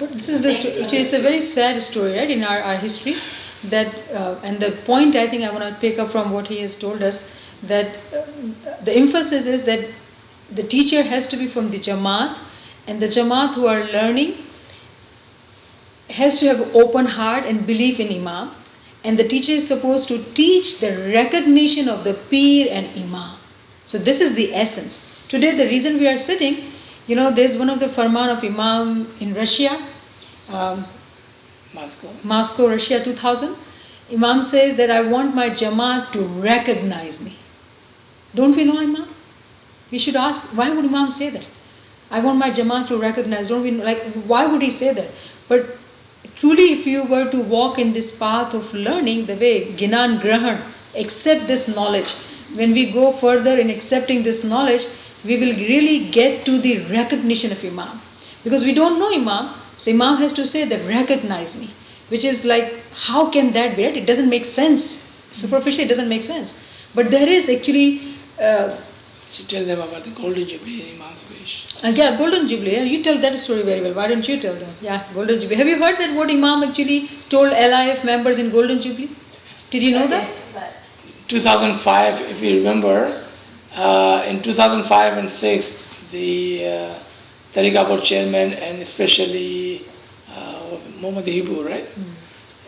But this is the story. It's a very sad story, right, in our history. That and the point I think I want to pick up from what he has told us, that the emphasis is that the teacher has to be from the Jamaat, and the Jamaat who are learning has to have open heart and belief in Imam, and the teacher is supposed to teach the recognition of the Peer and Imam. So this is the essence. Today the reason we are sitting, there's one of the Farman of Imam in Russia, Moscow, Russia 2000. Imam says that I want my Jamaat to recognize me. Don't we know Imam? We should ask, why would Imam say that? I want my Jamaat to recognize. Don't we know, why would he say that? But truly, if you were to walk in this path of learning, the way Ginan Grahan, accept this knowledge, when we go further in accepting this knowledge, we will really get to the recognition of Imam. Because we don't know Imam, so Imam has to say that recognize me. Which is like, how can that be? Right? It doesn't make sense. Superficially, it doesn't make sense. But there is actually... you tell them about the Golden Jubilee in Imam's wish. Yeah, Golden Jubilee. You tell that story very well. Why don't you tell them? Yeah, Golden Jubilee. Have you heard that what Imam actually told LIF members in Golden Jubilee? Did you know that? 2005, if you remember, in 2005 and 6, the Tariqah board chairman and especially was Muhammad Hibu, right?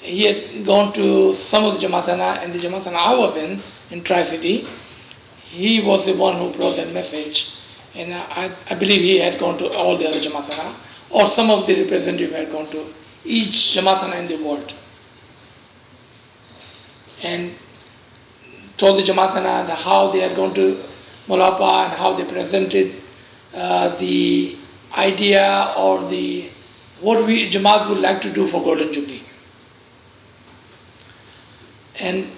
He had gone to some of the Jamaatana, and the Jamaatana I was in Tri-City. He was the one who brought that message, and I believe he had gone to all the other Jamaatana, or some of the representatives had gone to each Jamaatana in the world, and told the Jamaatana how they had gone to Molapa and how they presented the idea or what we Jamaat would like to do for Golden Jubilee. And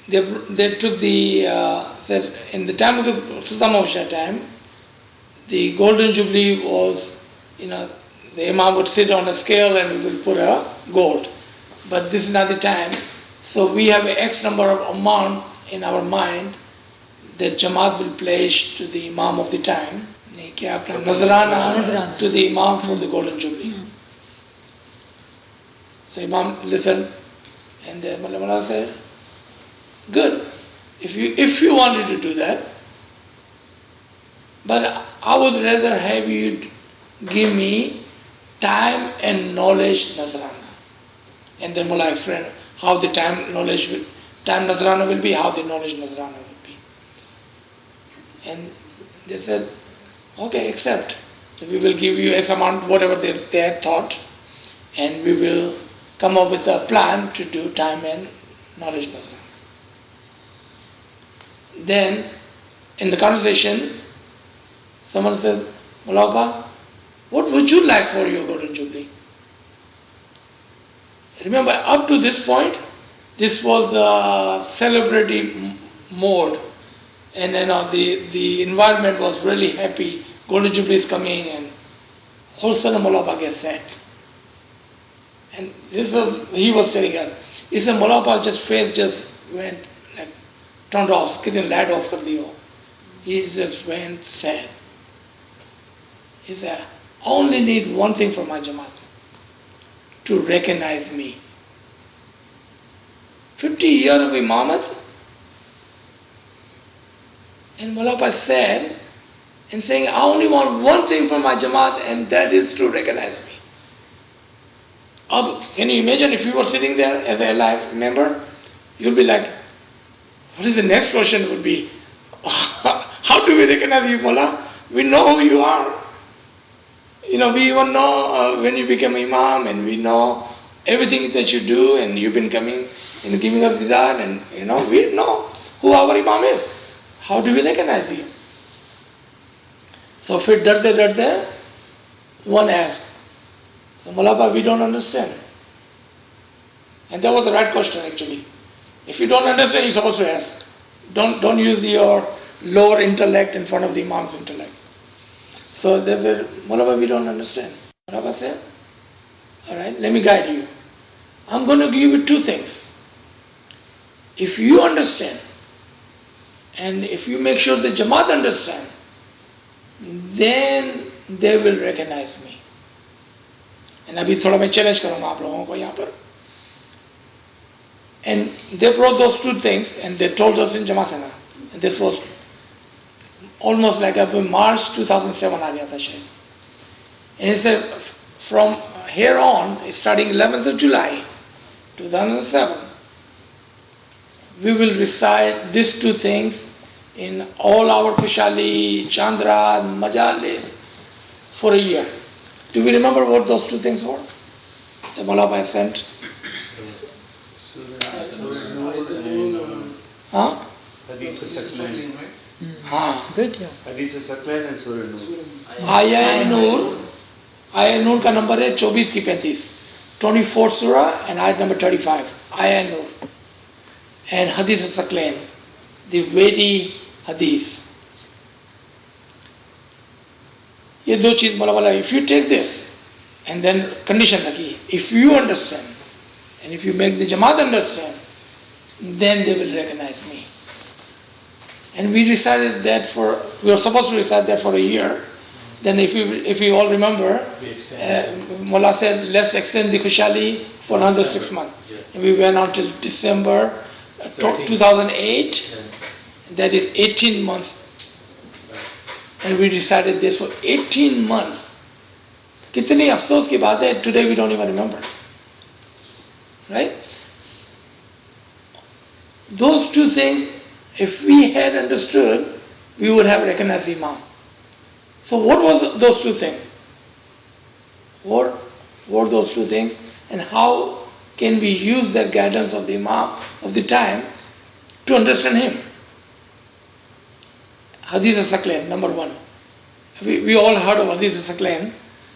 they took said in the time of the Sultan Mahmud Shah time, the Golden Jubilee was, the Imam would sit on a scale and we will put a gold. But this is not the time. So we have an X number of amount in our mind that Jamaat will pledge to the Imam of the time, Nazrana to the Imam for the Golden Jubilee. So Imam listened, and the Mullah said, good, if you wanted to do that, but I would rather have you give me time and knowledge Nazrana. And then Mullah explained how the time Nazrana will be, how the knowledge Nazrana will be. And they said, okay, accept. We will give you X amount, whatever they had thought, and we will come up with a plan to do time and knowledge Nazrana. Then, in the conversation, someone said, Mullah, what would you like for your Golden Jubilee? Remember, up to this point, this was the celebrity mode, and the environment was really happy. Golden Jubilee is coming, and all of a sudden Mullah gets sad. And he was telling us, he said, Mullah just face just went like turned off, kitchen light off kar diyo. He just went sad. He said, I only need one thing from my Jamaat, to recognize me. 50 years of Imamat, and Mullah said, and saying, I only want one thing from my Jamaat, and that is to recognize me. Can you imagine if you were sitting there as a live member? You'll be like, what is the next question would be? How do we recognize you, Mullah? We know who you are. We even know when you become Imam, and we know everything that you do, and you've been coming and giving us Zidane, and we know who our Imam is. How do we recognize you? So fit darte, one asked, so Mullah, we don't understand. And that was the right question actually. If you don't understand, you're supposed to ask. Don't use your lower intellect in front of the Imam's intellect. So they said, Mullah, we don't understand. Mullah said, alright, let me guide you. I'm going to give you two things. If you understand, and if you make sure the Jamaat understand, then they will recognize me. And अभी थोड़ा मैं challenge करूँगा आप लोगों को यहाँ पर. And they brought those two things and they told us in Jamasana. And this was almost like March 2007 आ गया था शायद. And he said from here on, starting 11th of July 2007, we will recite these two things in all our Kushali, Chandra, Majalis for a year. Do we remember what those two things were? The Mullah sent. Huh? Hadith Saklan. Good job. Hadith Saklan and Surah Nur. Aya Noor. Aya Noor का number है 24 की 35. 24th surah and ayat number 35. Aya Noor. And Hadith Saklan. The weighty Hadith. ये दो चीज बोला बोला. If you take this and then condition लगी. If you understand and if you make the Jamaat understand, then they will recognize me. And we recited that we were supposed to recite that for a year. Then if you all remember, Mullah said, let's extend the Khushali for another 6 months. Yes. And we went on till December 2008. That is 18 months. And we recited this for 18 months. Kitni afsos ki baat hai, today we don't even remember. Right? Those two things, if we had understood, we would have recognized the Imam. So what was those two things? What were those two things? And how can we use that guidance of the Imam of the time to understand him? Hadith Saklan, number one. We all heard of Hadith Saklan.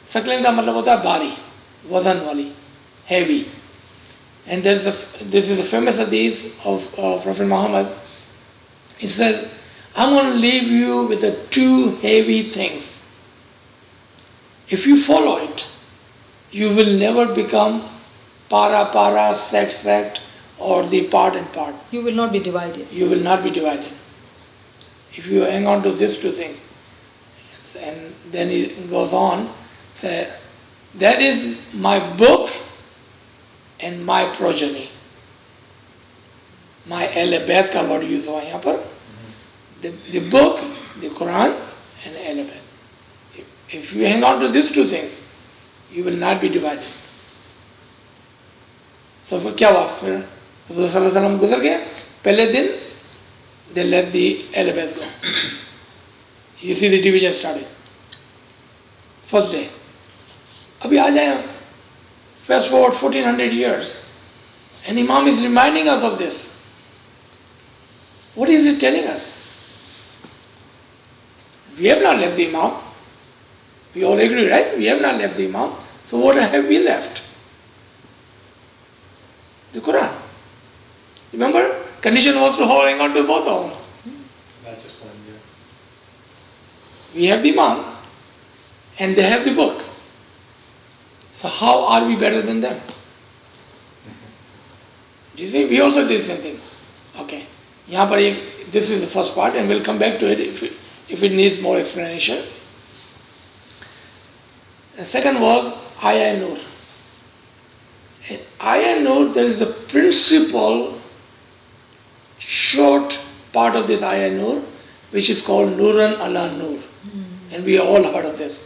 Saklan का मतलब होता है भारी, वजन वाली, heavy. And this is a famous hadith of Prophet Muhammad. He says, I'm going to leave you with the two heavy things. If you follow it, you will never become para, sect, or the part and part. You will not be divided. You will not be divided. If you hang on to these two things. And then he goes on, say, that is my book and my progeny. My ALWAAZ का word use हुआ यहाँ पर. The book, the Quran, and ALWAAZ. If you hang on to these two things, you will not be divided. So फिर क्या हुआ? फिर Rasul sallallahu alaihi wasallam गुजर गया. पहले दिन they let the ALWAAZ go. You see the division started. First day. अभी आ जाए, fast forward 1400 years, and Imam is reminding us of this. What is he telling us? We have not left the Imam. We all agree, right? We have not left the Imam. So what have we left? The Quran. Remember, condition was to hang on to both of them. Not just one, yeah. We have the Imam and they have the book. So how are we better than them? Do you see? We also did the same thing. Okay. यहाँ पर एक, this is the first part and we'll come back to it if it needs more explanation. The second was Aya Nur. In Aya Nur there is a principal short part of this Aya Nur which is called Nuran ala Nur. And we all heard of this.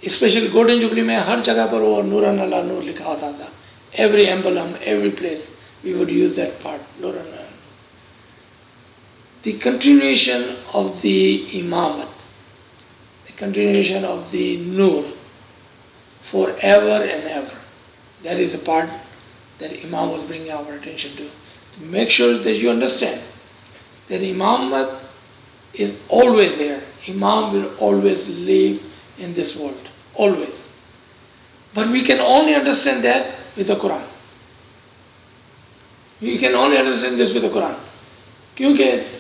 Especially Golden Jubilee में हर जगह पर वो Nuran ala Nur लिखा होता था. Every emblem, every place we would use that part, Nuran ala Nur. The continuation of the Imamat, the continuation of the Nur forever and ever. That is the part that Imam was bringing our attention to make sure that you understand that Imamat is always there. Imam will always live in this world. Always. But we can only understand that with the Quran. You can only understand this with the Quran. क्योंकि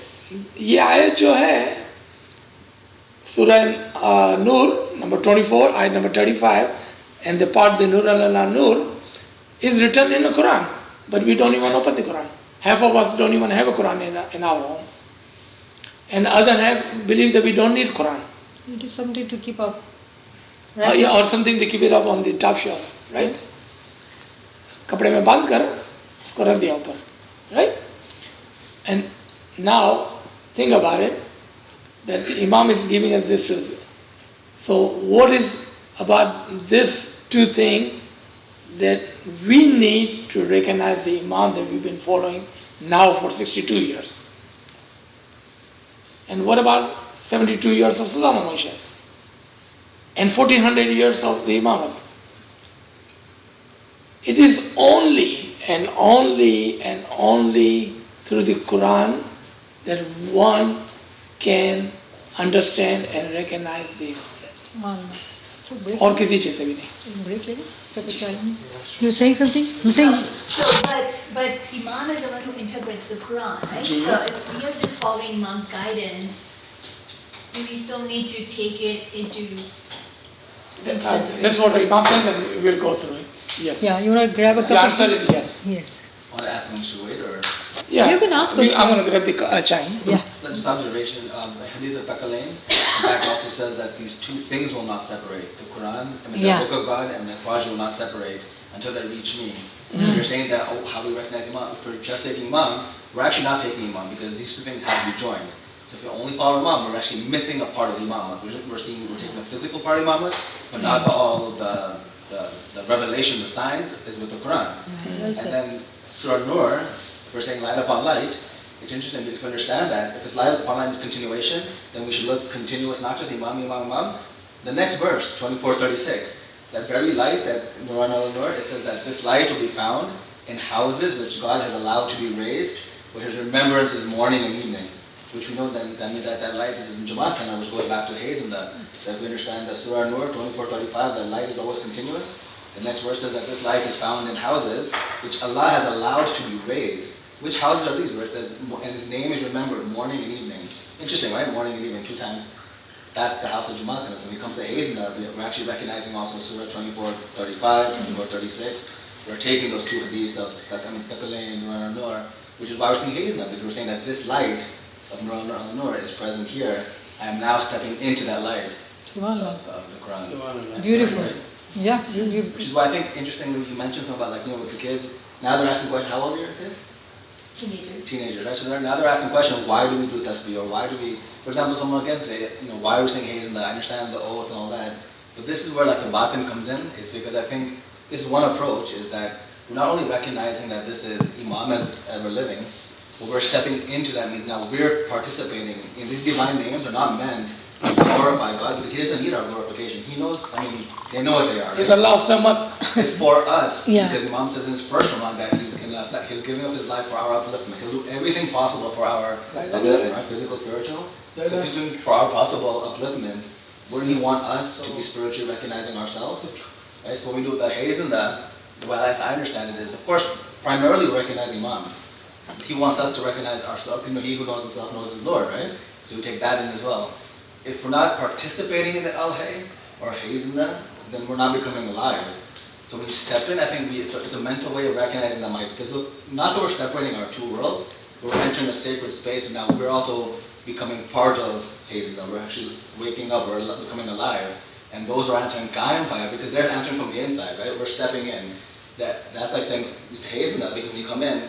ये आयत जो है Surah Nur, number 24, ayat number 35, and the part the Nur ala Nur is written in the Quran. But we don't even open the Quran. Half of us don't even have a Quran in our homes. And other half believe that we don't need Quran. It is something to keep up. Yeah, or something to keep it up on the top shelf, right? कपड़े में बांध कर उसको रख दिया ऊपर, right? And now think about it, that the Imam is giving us this truth. So what is about this two things that we need to recognize the Imam that we've been following now for 62 years? And what about 72 years of Sulaiman Moshe? And 1400 years of the Imamate? It is only and only and only through the Quran that one can understand and recognize the Imam. और किसी चीज से भी नहीं. You're saying something? I'm saying. But Imam is the one who interprets the Quran, right? So if we are just following Imam's guidance, we still need to take it into. That's what Imam says, and we'll go through it. Yes. Yeah, you want to grab a cup The of tea? answer is yes. Yes. I want to ask him, should we wait or? Yeah. You can ask us. I'm going to grab the chai. Yeah. Just observation, Hadith al-Thaqalain, in fact also says that these two things will not separate. The Quran, Yeah. the Book of God and the Quran will not separate until they reach me. So you're saying that, how we recognize Imam, if we're just taking Imam, we're actually not taking Imam because these two things have to be joined. So if you only follow Imam, we're actually missing a part of the Imam. We're taking the physical part of Imam, but not all of the revelation, the signs is with the Quran. And then Surah Nur, we're saying light upon light. It's interesting to understand that if it's light upon light is continuation, then we should look continuous, not just Imam, Imam, Imam. The next verse, 24:36, that very light that Nur al-Nur, it says that this light will be found in houses which God has allowed to be raised, where His remembrance is morning and evening. Which we know that means that light is in Jamaat, which goes back to Hayes, and that we understand that Surah Nur 24:35, that light is always continuous. The next verse says that this light is found in houses which Allah has allowed to be raised. Which houses are these? Where it says, and His name is remembered morning and evening. Interesting, right? Morning and evening, two times. That's the house of Jamaat. So when it comes to Hayes, we're actually recognizing also Surah 24:35, 24:36. We're taking those two hadiths of Thaqalain and Nur, which is why we're saying Hayes, because we're saying that this light of Nur is present here. I am now stepping into that light of the Quran. Beautiful. Yeah. Which is why I think interestingly you mentioned something about with the kids. Now they're asking questions. How old are your kids? Teenagers. Right? So now they're asking questions. Why do we do tasbih? Or why do we? For example, someone again say, why are we saying Hayes and that? I understand the oath and all that, but this is where the batin comes in. Is because I think this one approach is that we're not only recognizing that this is Imam as we're living. What we're stepping into that means now we're participating in these divine names are not meant to glorify God because He doesn't need our glorification. He knows, they know what they are. He's allowed so much. It's for us. Yeah. Because Imam says in his first Ramadan that He's giving up His life for our upliftment. He'll do everything possible for our upliftment, right? Physical, spiritual. So if He's doing for our possible upliftment, wouldn't He want us to be spiritually recognizing ourselves? Right? So when we do the Hayes and the well, as I understand it is, of course, primarily recognizing Imam. He wants us to recognize ourselves. He who knows himself knows his Lord, right? So we take that in as well. If we're not participating in the al-hay or hayzna, then we're not becoming alive. So when you step in, I think it's a mental way of recognizing that because not that we're separating our two worlds, we're entering a sacred space, and now we're also becoming part of hayzna. We're actually waking up, we're becoming alive. And those are answering Qaim fire because they're answering from the inside, right? We're stepping in. That's like saying, it's hayzna, because when you come in,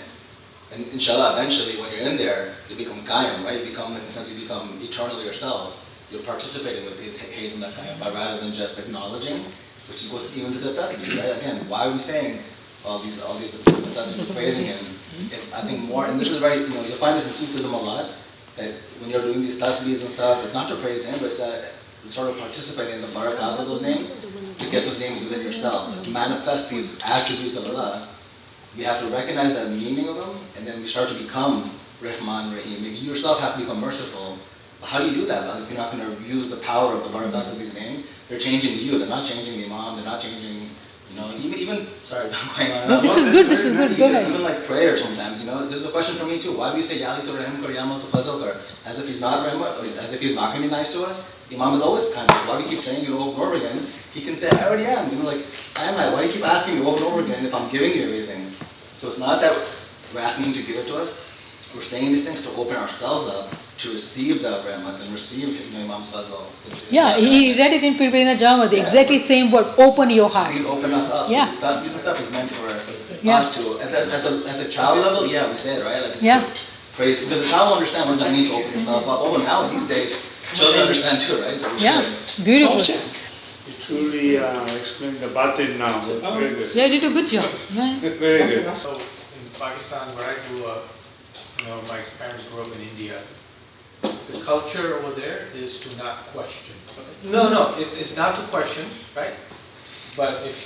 and inshallah, eventually, when you're in there, you become qayyam, right? In a sense, you become eternal yourself. You're participating with these haze and that qayyam, rather than just acknowledging, which goes even to the tasbih, right? Again, why are we saying all these tasbih, praising Him? I think more, and this is very, you'll find this in Sufism a lot, that when you're doing these tasbihs and stuff, it's not to praise Him, but it's that sort of participating in the barakat of those names, to get those names within yourself, to manifest these attributes of Allah. We have to recognize the meaning of them, and then we start to become Rahman, Rahim. You yourself have to become merciful. But how do you do that? Well, if you're not going to use the power of the barakat of these names, they're changing you. They're not changing the Imam. They're not changing, even sorry, I'm going on. No, this is good. Go ahead. Even like prayer sometimes, this is a question for me too. Why do you say Yali to Rahim Kar Yamal to Fazal Kar? As if He's not Rahim, as if He's not going to be nice to us? Imam is always kind. So why do you keep saying it over and over again? He can say, I already am. I am right. Why do you keep asking me over and over again if I'm giving you everything? So it's not that we're asking Him to give it to us, we're saying these things to open ourselves up to receive the Rahmat and receive Imam's fazl. Yeah, he read it in Pirpina Jama, the exactly same word, open your heart. He's opened us up. Yeah. So this stuff is meant for Yeah. us to, at the child level, yeah, we say it, right? Like it's Yeah. to praise, because the child will understand what does that mean to open yourself up. Oh, and now these days, children understand too, right? So we Yeah, should. beautiful. You truly explained the batin now. That's very good. Yeah, you did a good job. Yeah. Very good. So in Pakistan, where I grew up, my parents grew up in India. The culture over there is to not question. No, it's not to question, right? But if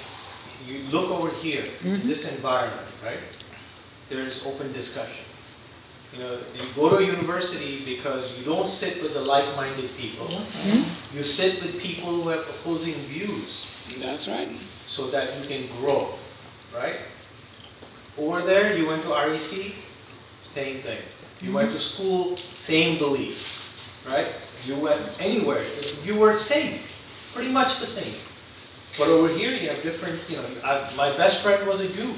you look over here, in this environment, right, there's open discussion. You go to a university because you don't sit with the like-minded people. You sit with people who have opposing views. That's right. So that you can grow, right? Over there, you went to REC, same thing. You went to school, same beliefs, right? You went anywhere, you were same, pretty much the same. But over here, you have different, my best friend was a Jew,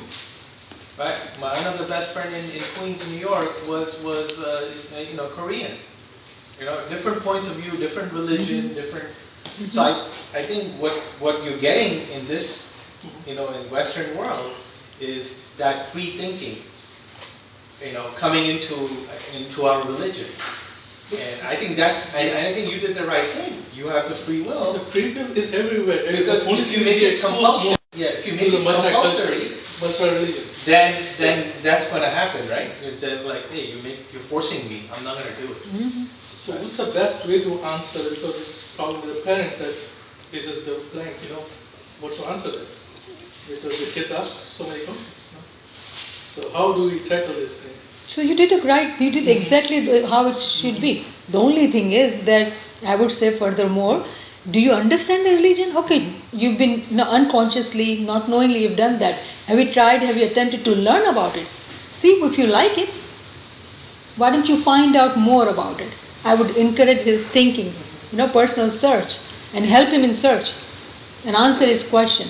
right? Another best friend in Queens, New York was Korean. Different points of view, different religion, different. So I think what you're getting in this, in Western world is that free thinking, coming into our religion. And I think I think you did the right thing. You have the free will. The free will is everywhere. Because if you make it compulsory, if you make it compulsory, multi-religion, then that's going to happen, right? Then like, hey, you're forcing me. I'm not going to do it. So what's the best way to answer it? Because it's probably the parents that is just the blank, what to answer that. Because the kids ask so many questions. So how do we tackle this thing? So you did exactly how it should be. The only thing is that I would say furthermore, do you understand the religion? Okay, you've been unconsciously, not knowingly you've done that. Have you tried, have you attempted to learn about it? See if you like it. Why don't you find out more about it? I would encourage his thinking, personal search, and help him in search and answer his question.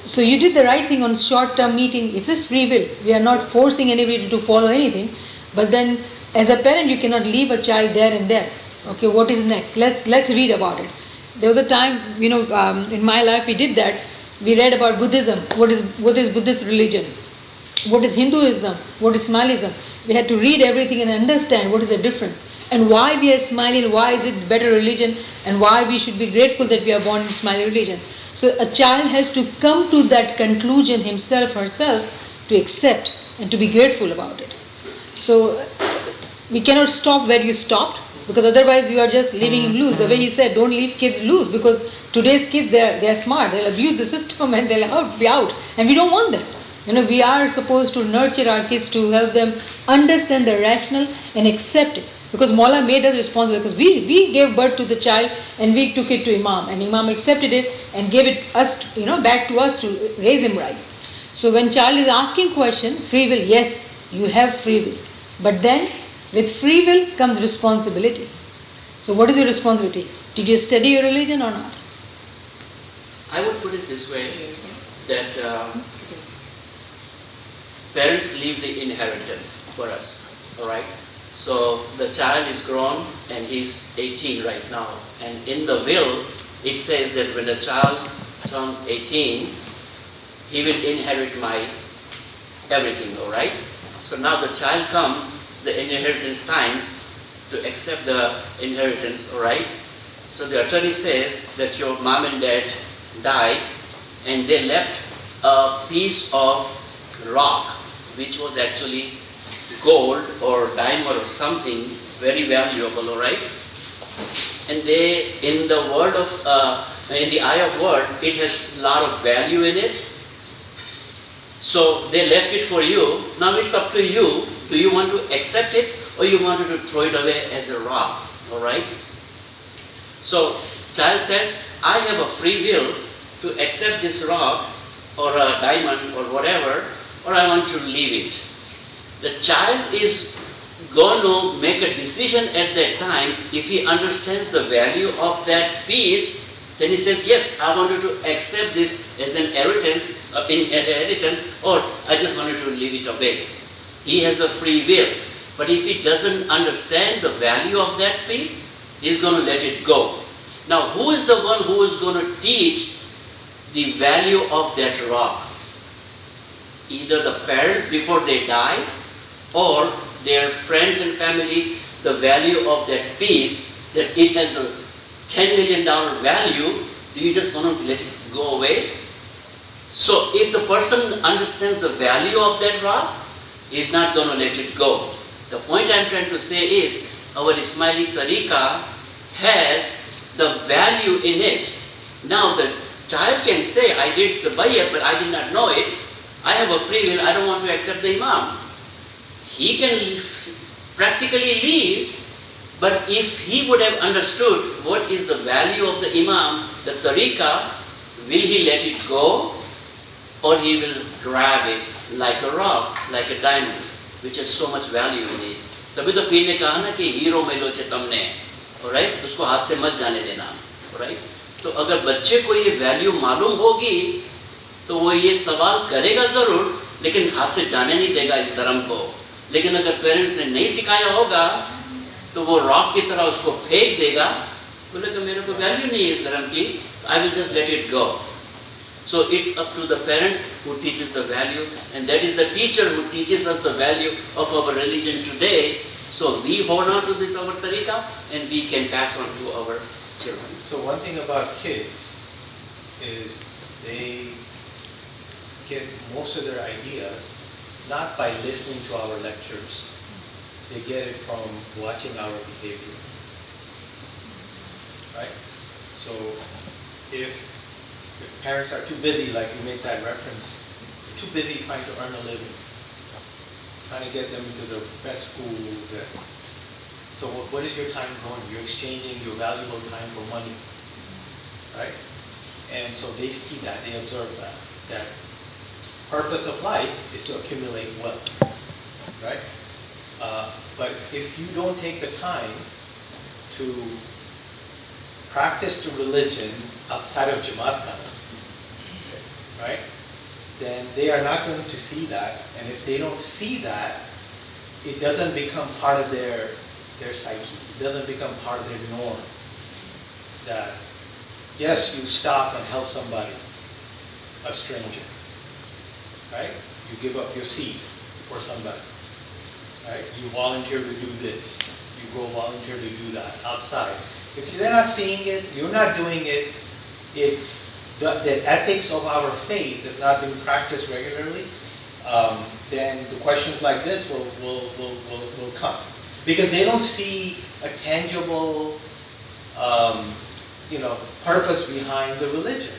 So you did the right thing on short-term meeting. It's just free will. We are not forcing anybody to follow anything. But then, as a parent, you cannot leave a child there and there. Okay, what is next? Let's read about it. There was a time, in my life we did that. We read about Buddhism. What is Buddhist religion? What is Hinduism? What is Ismailism? We had to read everything and understand what is the difference. And why we are Ismaili, and why is it better religion, and why we should be grateful that we are born in Ismaili religion. So a child has to come to that conclusion himself, herself, to accept and to be grateful about it. So we cannot stop where you stopped, because otherwise you are just leaving him loose. The way he said, don't leave kids loose, because today's kids, they are smart. They'll abuse the system and they'll be out. And we don't want that. We are supposed to nurture our kids to help them understand the rational and accept it. Because Maula made us responsible, because we gave birth to the child and we took it to Imam, and Imam accepted it and gave it back to us to raise him right. So when child is asking question, free will, yes, you have free will. But then with free will comes responsibility. So what is your responsibility? Did you study your religion or not? I would put it this way, that parents leave the inheritance for us, all right? So the child is grown and he's 18 right now. And in the will, it says that when the child turns 18, he will inherit my everything, all right? So now the child comes, the inheritance times to accept the inheritance, all right? So the attorney says that your mom and dad died and they left a piece of rock, which was actually gold or diamond or something very valuable, all right? And they, in the word of, in the eye of word, it has a lot of value in it. So they left it for you. Now it's up to you. Do you want to accept it or you wanted to throw it away as a rock, all right? So child says, I have a free will to accept this rock or a diamond or whatever, or I want to leave it. The child is going to make a decision at that time. If he understands the value of that piece, then he says, yes, I wanted to accept this as an inheritance, or I just wanted to leave it away. He has the free will. But if he doesn't understand the value of that piece, he's going to let it go. Now, who is the one who is going to teach the value of that rock? Either the parents before they died, or their friends and family, the value of that piece, that it has a $10 million value. Do you just want to let it go away? So if the person understands the value of that rock, he's not going to let it go. The point I'm trying to say is, our Ismaili Tariqah has the value in it. Now the child can say, I did the bayat, but I did not know it. I have a free will, I don't want to accept the Imam. He can practically leave, but if he would have understood what is the value of the Imam, the Tariqah, will he let it go? Or he will grab it like a rock, like a diamond, which has so much value in it. तभी तो पीर ने कहा ना कि hero में लो तुमने, alright? उसको हाथ से मत जाने देना, alright? तो अगर बच्चे को ये वैल्यू मालूम होगी, तो वो ये सवाल करेगा जरूर, लेकिन हाथ से जाने नहीं देगा इस धर्म को. लेकिन अगर पेरेंट्स ने नहीं सिखाया होगा, तो वो रॉक की तरह उसको फेंक देगा, बोलेगा मेरे को वैल्यू नहीं है इस धर्म की, I will just let it go. So it's up to the parents who teaches the value, and that is the teacher who teaches us the value of our religion today. So we hold on to this our tariqah, and we can pass on to our children. So one thing about kids is they get most of their ideas not by listening to our lectures. They get it from watching our behavior. Right? So if parents are too busy, like you made that reference, they're too busy trying to earn a living, trying to get them into the best schools. So what is your time going? You're exchanging your valuable time for money, right? And so they see that, they observe that purpose of life is to accumulate wealth, right? But if you don't take the time to practice the religion outside of Jamaat Khana, right, then they are not going to see that. And if they don't see that, it doesn't become part of their psyche. It doesn't become part of their norm. That, yes, you stop and help somebody, a stranger, right? You give up your seat for somebody, right? You volunteer to do this. You go volunteer to do that outside. If they're not seeing it, you're not doing it, it's the ethics of our faith is not being practiced regularly, then the questions like this will come. Because they don't see a tangible purpose behind the religion.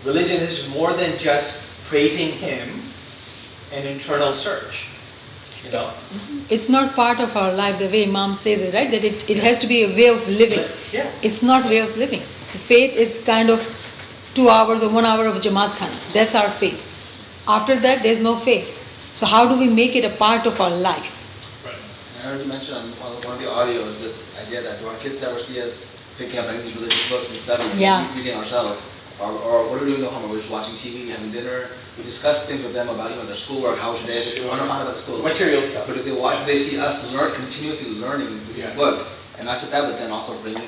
Religion is more than just praising Him, an internal search. You know? It's not part of our life the way Imam says it, right? That it has to be a way of living. Yeah. It's not way of living. The faith is kind of 2 hours or 1 hour of Jamaat Khana. That's our faith. After that, there's no faith. So how do we make it a part of our life? Right. I heard you mention on one of the audios this idea that do our kids ever see us picking up any of these religious books and studying, reading ourselves? Or what are we doing at home? We're just watching TV, having dinner. We discuss things with them about their schoolwork, how was your day, just learn about the school. Material stuff. But if they see us continuously learning the book, and not just that, but then also bringing,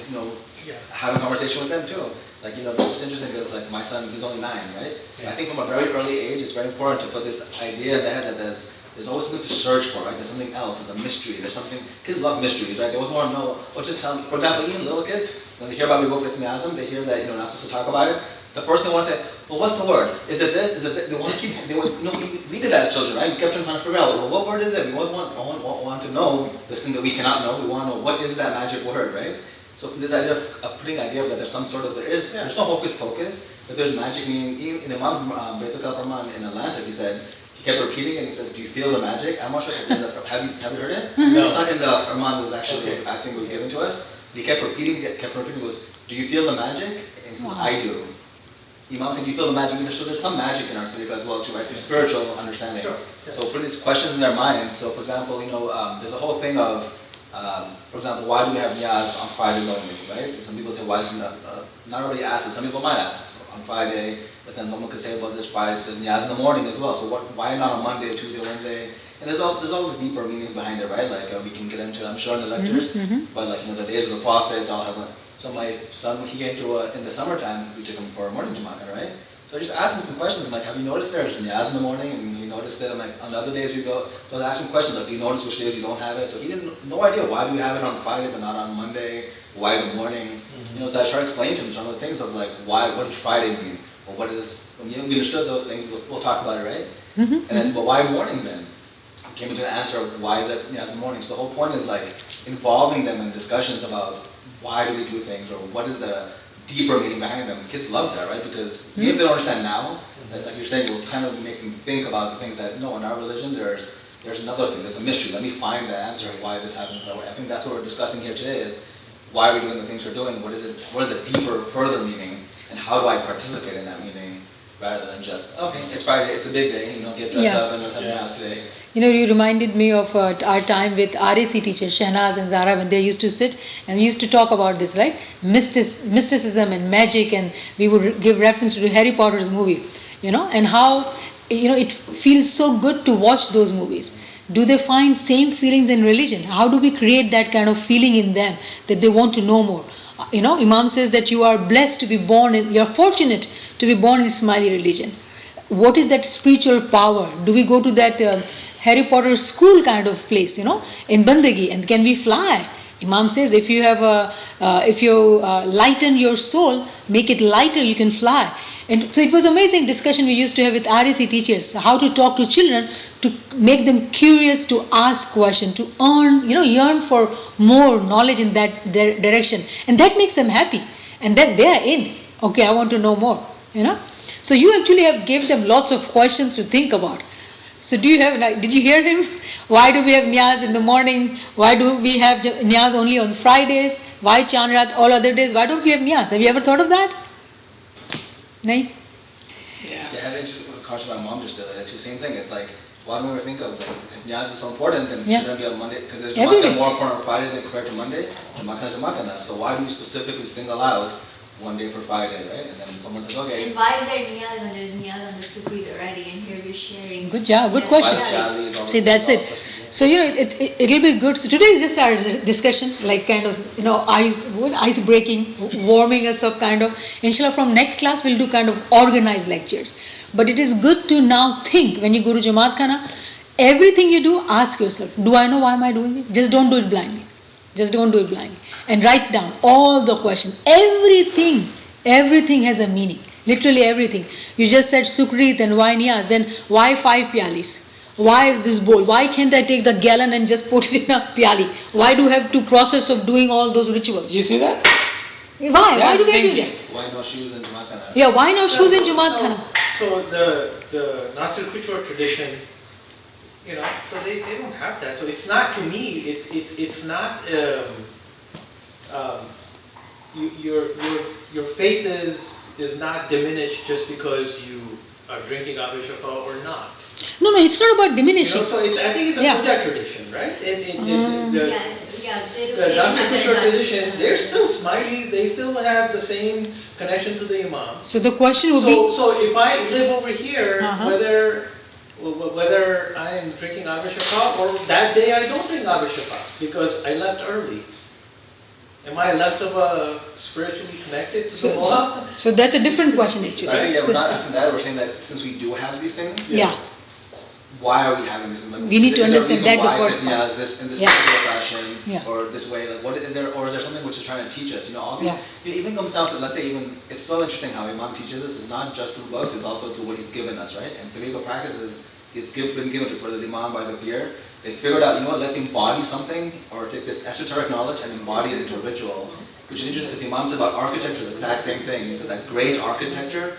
having a conversation with them too. Like, it's interesting because like my son, he's only 9, right? Yeah. I think from a very early age, it's very important to put this idea in the head that there's always something to search for, right? There's something else, there's a mystery, there's something, kids love mysteries, right? They always want to know, just tell them, for example, even little kids, when they hear about Bigo Ismaili, they hear that, not supposed to talk about it. The first thing they want to say, well, what's the word? Is it this? Is it this? They want to keep, we did that as children, right? We kept trying to figure out, well, what word is it? We always want to know this thing that we cannot know. We want to know what is that magic word, right? So this idea of putting the idea that there's some sort of, there's no hocus pocus, but there's magic, meaning, even in Imam's Baitul Farman in Atlanta, he said, he kept repeating it and he says, do you feel the magic? I'm not sure if it's have you heard it? No. It's not in the Farman that was actually, I think was given to us. He kept repeating, goes, do you feel the magic? And he goes, I do. Imam said, do you feel the magic? So there's some magic in our tariqah as well, too, right? Some spiritual understanding. Sure. So put these questions in their minds. So for example, there's a whole thing of, for example, why do we have niyaz on Fridays only, right? Some people say, why do you not everybody asks, but some people might ask, on Friday, but then someone could say, well, this Friday there's niyaz in the morning as well. So why not on Monday, Tuesday, Wednesday? And there's all these deeper meanings behind it, right? Like we can get into, I'm sure, in the lectures. But like the days of the prophets, I'll have one. So my son, he came to in the summertime, we took him for a morning Jama'ah, right? So I just asked him some questions. I'm like, have you noticed there's niyaz in the morning? And you noticed it. I'm like, on the other days we go, so I asked him questions like, do you notice which days you don't have it? So he didn't, no idea why do we have it on Friday but not on Monday? Why the morning? So I tried explaining to him some of the things of like, what does Friday mean? Or what is, when we understood those things, we'll talk about it, right? And I said, but why morning then? Came into the answer of why is it niyaz in the morning. So the whole point is like involving them in discussions about why do we do things or what is the deeper meaning behind them. Kids love that, right? Because even if they don't understand now, like you're saying, you'll kind of make them think about the things that, no, in our religion, there's another thing, there's a mystery. Let me find the answer of why this happens that way. I think that's what we're discussing here today is why are we doing the things we're doing? What is the deeper, further meaning? And how do I participate in that meaning? Rather than just, okay, it's Friday, it's a big day, get dressed up and let's have niyaz today. You reminded me of our time with RAC teachers, Shahnaz and Zara, when they used to sit and we used to talk about this, right? Mysticism and magic, and we would give reference to Harry Potter's movie, and how, it feels so good to watch those movies. Do they find same feelings in religion? How do we create that kind of feeling in them that they want to know more? Imam says that you are blessed to be born you are fortunate to be born in Ismaili religion. What is that spiritual power? Do we go to that Harry Potter school kind of place, in Bandagi, and can we fly? Imam says if you lighten your soul, make it lighter, you can fly. And so it was amazing discussion we used to have with RAC teachers, how to talk to children, to make them curious, to ask questions, to yearn for more knowledge in that direction. And that makes them happy. And then they are in. Okay, I want to know more, So you actually have gave them lots of questions to think about. So did you hear him? Why do we have niyaz in the morning? Why do we have niyaz only on Fridays? Why Chandrat all other days? Why don't we have niyaz? Have you ever thought of that? No? Yeah, I had a conversation with my mom just the other day, same thing. It's like, why don't we ever think of, like, if niyaz is so important, then shouldn't it be on Monday? Because there's Jama'ah more important on Friday than compared to Monday. Jama'ah. So why do we specifically single out one day for Friday, right? And then someone says, okay. And why is there niyaz when there's niyaz on the Sukrit already? And here we're sharing. Good job, good question. See, that's it. So, it'll be good. So today is just our discussion, like kind of, ice breaking, warming us up kind of. Inshallah, from next class, we'll do kind of organized lectures. But it is good to now think, when you go to Jamaat Khana, everything you do, ask yourself, do I know why am I doing it? Just don't do it blindly. Just don't do it blindly. And write down all the questions. Everything has a meaning. Literally everything. You just said Sukrit and why niyaz. Then why 5 pyalis? Why this bowl? Why can't I take the gallon and just put it in a pyali? Why do I have to process of doing all those rituals? You see that? Why? Why do we do that? Why no shoes in Jamaat Khana? Yeah, why no shoes in Jamaat Khana? So the Nasir Kuchwar tradition, so they don't have that. So it's not, to me, it's not, your faith is not diminished just because you are drinking Abu Shafa or not. No, it's not about diminishing. So I think it's a Puja tradition, right? The Nasir Kuchwar tradition, they're still Ismailis, they still have the same connection to the Imam. So the question would be... So if I live over here, whether I am drinking Abu Shafa or that day I don't drink Abu Shafa because I left early, am I less of a spiritually connected to the Mullah? So that's a different question actually. I think we're not asking that, we're saying that since we do have these things, why are we having these? Like, we need to understand that the first one. Yeah, this in this particular fashion, or this way. Like, what is there, or is there something which is trying to teach us? All these. It even comes down to, let's say, it's so interesting how Imam teaches us. It's not just through books; it's also through what he's given us, right? And Tariqah practices is been given to us, whether the Imam by the peer. They figured out, let's embody something, or take this esoteric knowledge and embody it into a ritual. Which is interesting because the Imam said about architecture the exact same thing. He said that great architecture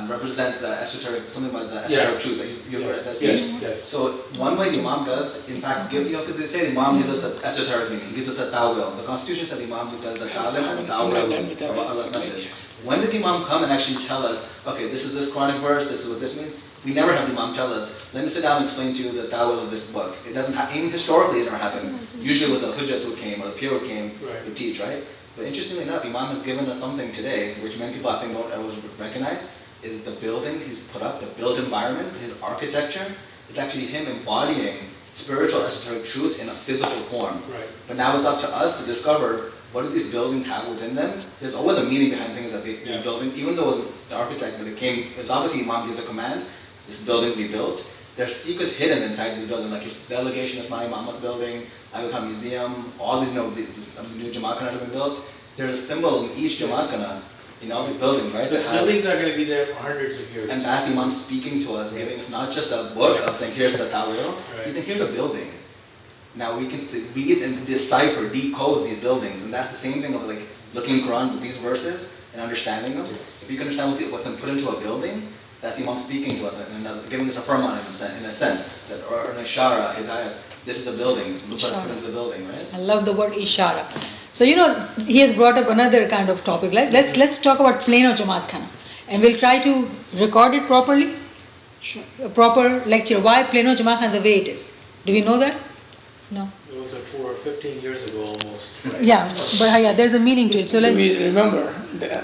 represents esoteric, something about the esoteric truth. You've heard that speech? Yes. So one way the Imam does, in fact, give, because they say the Imam gives us the esoteric meaning, he gives us a ta'wil. The Constitution said the Imam does the ta'lim and ta'wil of Allah's message. When does the Imam come and actually tell us, okay, this is this Quranic verse, this is what this means? We never have the Imam tell us, let me sit down and explain to you the ta'wil of this book. It doesn't happen, even historically it never happened. Usually it was the hujjat who came, or the peer who came to teach, right? But interestingly enough, Imam has given us something today, which many people I think don't ever recognize, is the buildings he's put up, the built environment, his architecture, is actually him embodying spiritual esoteric truths in a physical form. Right. But now it's up to us to discover what do these buildings have within them. There's always a meaning behind things that they're building, even though it was the architect, but it's obviously Imam gives a command, these buildings be built. There's secrets hidden inside these buildings, like his delegation, Ismaili Muhammad building, Aga Khan Museum, all these new Jamaat Khanas have been built. There's a symbol in each Jamaat Khana, in all these buildings, right? The buildings are going to be there for hundreds of years. And that's Imam speaking to us, giving us not just a book of saying, here's the tawil, he's saying, here's a building. Now we can read and decipher, decode these buildings, and that's the same thing of like looking at Quran with these verses and understanding them. If you can understand what's put into a building, that's Imam speaking to us and giving us a firman in a sense, that, or an ishara, hidayat. This is a building. Look what put into the building, right? I love the word ishara. So he has brought up another kind of topic. Like let's talk about Plano Jamaat Khana, and we'll try to record it properly. Sure. A proper lecture. Why Plano Jamaat Khana the way it is? Do we know that? No. It was 15 years ago almost. Right? Yeah, but there's a meaning to it. So we remember that